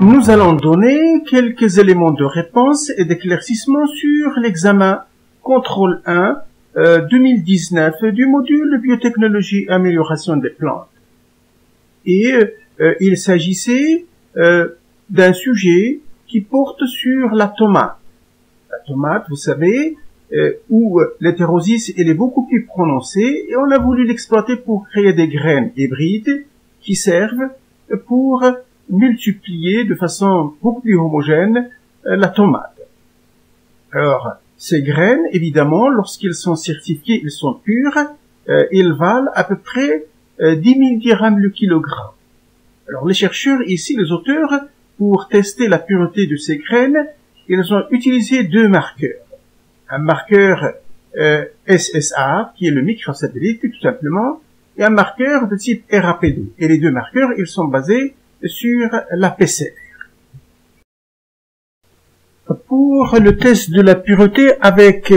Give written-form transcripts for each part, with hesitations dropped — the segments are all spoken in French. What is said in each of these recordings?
Nous allons donner quelques éléments de réponse et d'éclaircissement sur l'examen Contrôle 1 2019 du module Biotechnologie et amélioration des plantes. Et il s'agissait d'un sujet qui porte sur la tomate. La tomate, vous savez, où l'hétérosis elle est beaucoup plus prononcée et on a voulu l'exploiter pour créer des graines hybrides qui servent pour multiplier de façon beaucoup plus homogène la tomate. Alors, ces graines, évidemment, lorsqu'ils sont certifiés, ils sont purs, ils valent à peu près 10 000 dirhams le kilogramme. Alors, les chercheurs ici, les auteurs, pour tester la pureté de ces graines, ils ont utilisé deux marqueurs. Un marqueur SSR, qui est le microsatellite, tout simplement, et un marqueur de type RAPD. Et les deux marqueurs, ils sont basés sur la PCR. Pour le test de la pureté avec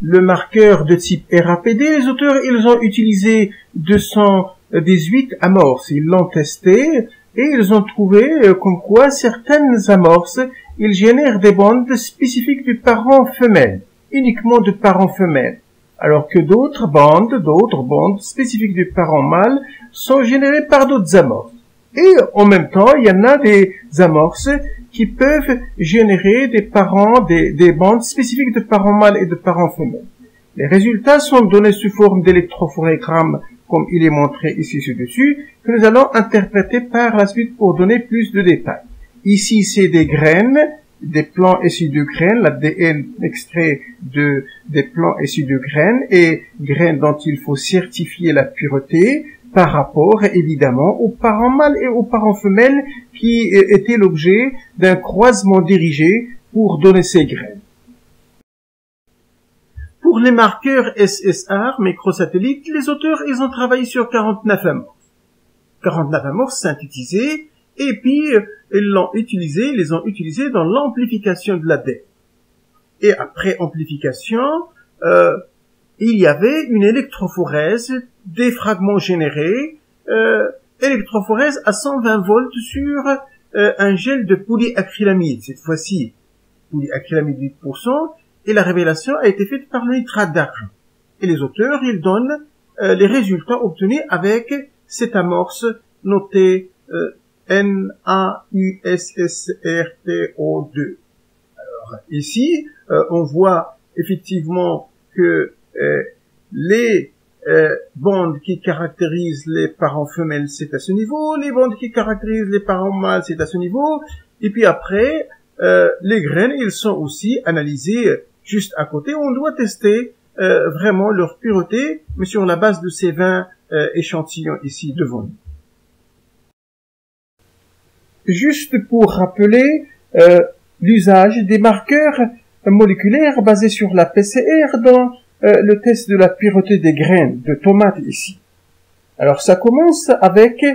le marqueur de type RAPD, les auteurs, ils ont utilisé 218 amorces. Ils l'ont testé et ils ont trouvé comme quoi certaines amorces, ils génèrent des bandes spécifiques du parent femelle, uniquement de parent femelle, alors que d'autres bandes spécifiques du parent mâle sont générées par d'autres amorces. Et en même temps, il y en a des amorces qui peuvent générer des bandes spécifiques de parents mâles et de parents femelles. Les résultats sont donnés sous forme d'électrophorégramme, comme il est montré ici ci-dessus, que nous allons interpréter par la suite pour donner plus de détails. Ici, c'est des graines, des plants issus de graines, l'ADN extrait des plants issus de graines et graines dont il faut certifier la pureté par rapport, évidemment, aux parents mâles et aux parents femelles qui étaient l'objet d'un croisement dirigé pour donner ces graines. Pour les marqueurs SSR, microsatellites, les auteurs, ils ont travaillé sur 49 amorces. 49 amorces synthétisées, et puis ils les ont utilisées dans l'amplification de l'ADN. Et après amplification, il y avait une électrophorèse des fragments générés, électrophorèse à 120 volts sur un gel de polyacrylamide, cette fois-ci polyacrylamide 8%, et la révélation a été faite par le nitrate d'argent. Et les auteurs, ils donnent les résultats obtenus avec cette amorce notée NaUSSRTO2. Alors ici, on voit effectivement que les bandes qui caractérisent les parents femelles, c'est à ce niveau, les bandes qui caractérisent les parents mâles, c'est à ce niveau, et puis après, les graines, ils sont aussi analysées juste à côté. On doit tester vraiment leur pureté, mais sur la base de ces 20 échantillons ici devant nous. Juste pour rappeler l'usage des marqueurs moléculaires basés sur la PCR dans le test de la pureté des graines de tomates ici. Alors ça commence avec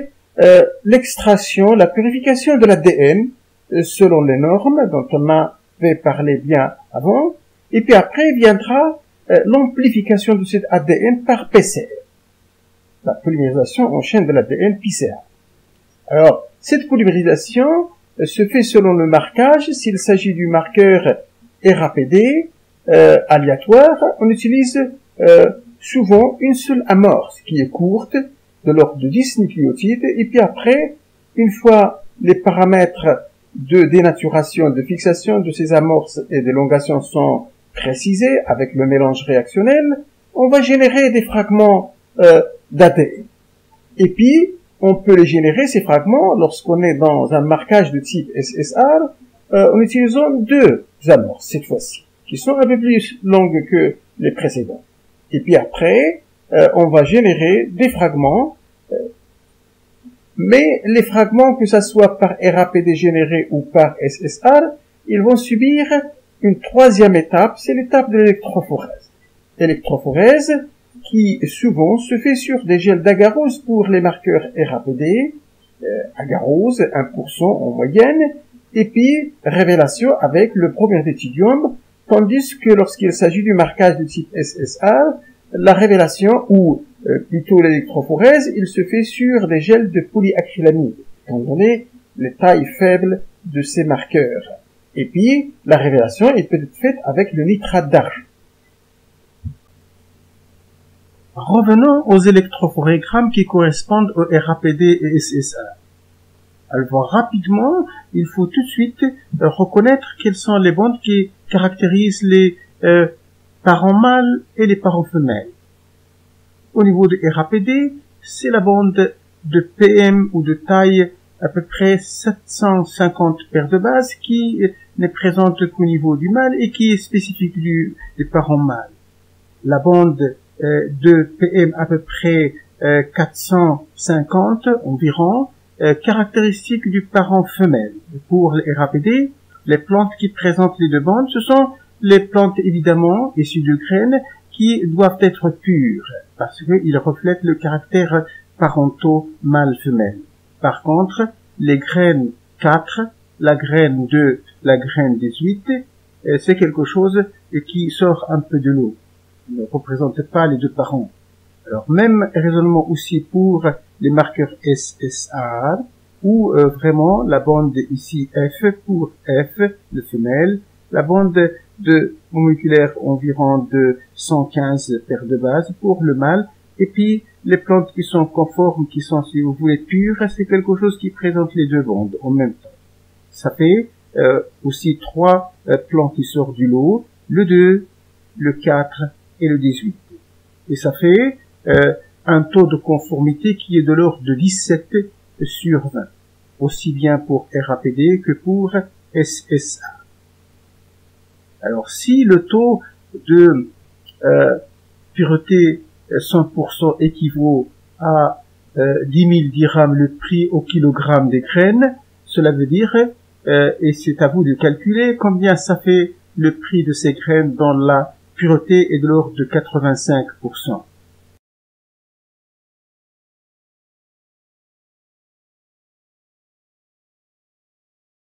l'extraction, la purification de l'ADN selon les normes dont on avait parlé bien avant, et puis après viendra l'amplification de cet ADN par PCR, la polymérisation en chaîne de l'ADN PCR. Alors cette polymérisation se fait selon le marquage. S'il s'agit du marqueur RAPD aléatoire, on utilise souvent une seule amorce qui est courte, de l'ordre de 10 nucléotides, et puis après, une fois les paramètres de dénaturation, de fixation de ces amorces et d'élongation sont précisés avec le mélange réactionnel, on va générer des fragments d'ADN. Et puis, on peut les générer, ces fragments, lorsqu'on est dans un marquage de type SSR, en utilisant deux amorces, cette fois-ci, qui sont un peu plus longues que les précédents. Et puis après, on va générer des fragments, mais les fragments, que ça soit par RAPD généré ou par SSR, ils vont subir une troisième étape, c'est l'étape de l'électrophorèse. L'électrophorèse qui souvent se fait sur des gels d'agarose pour les marqueurs RAPD, agarose 1% en moyenne, et puis révélation avec le bromure d'éthidium, tandis que lorsqu'il s'agit du marquage de type SSR, la révélation, ou plutôt l'électrophorèse, il se fait sur des gels de polyacrylamide, étant donné les tailles faibles de ces marqueurs. Et puis, la révélation est peut-être faite avec le nitrate d'argent. Revenons aux électrophorégrammes qui correspondent au RAPD et SSA. Alors, rapidement, il faut tout de suite reconnaître quelles sont les bandes qui caractérisent les parents mâles et les parents femelles. Au niveau de RAPD, c'est la bande de PM ou de taille à peu près 750 paires de bases qui n'est présente qu'au niveau du mâle et qui est spécifique du parent mâle. La bande de PM à peu près 450 environ, caractéristique du parent femelle. Pour les RAPD, les plantes qui présentent les deux bandes, ce sont les plantes évidemment issues de graines qui doivent être pures parce qu'ils reflètent le caractère parentaux mâle-femelle. Par contre, les graines 4, la graine 2, la graine 18, c'est quelque chose qui sort un peu de l'eau. Il ne représente pas les deux parents. Alors, même raisonnement aussi pour les marqueurs SSA, où vraiment la bande ici F pour F, le femelle, la bande de moléculaire environ de 115 paires de bases pour le mâle, et puis les plantes qui sont conformes, qui sont, si vous voulez, pures, c'est quelque chose qui présente les deux bandes en même temps. Ça fait aussi 3 plants qui sortent du lot, le 2, le 4 et le 18. Et ça fait un taux de conformité qui est de l'ordre de 17 sur 20, aussi bien pour RAPD que pour SSA. Alors, si le taux de pureté 100% équivaut à 10 000 dirhams le prix au kilogramme des graines, cela veut dire, et c'est à vous de calculer, combien ça fait le prix de ces graines dans la pureté est de l'ordre de 85%.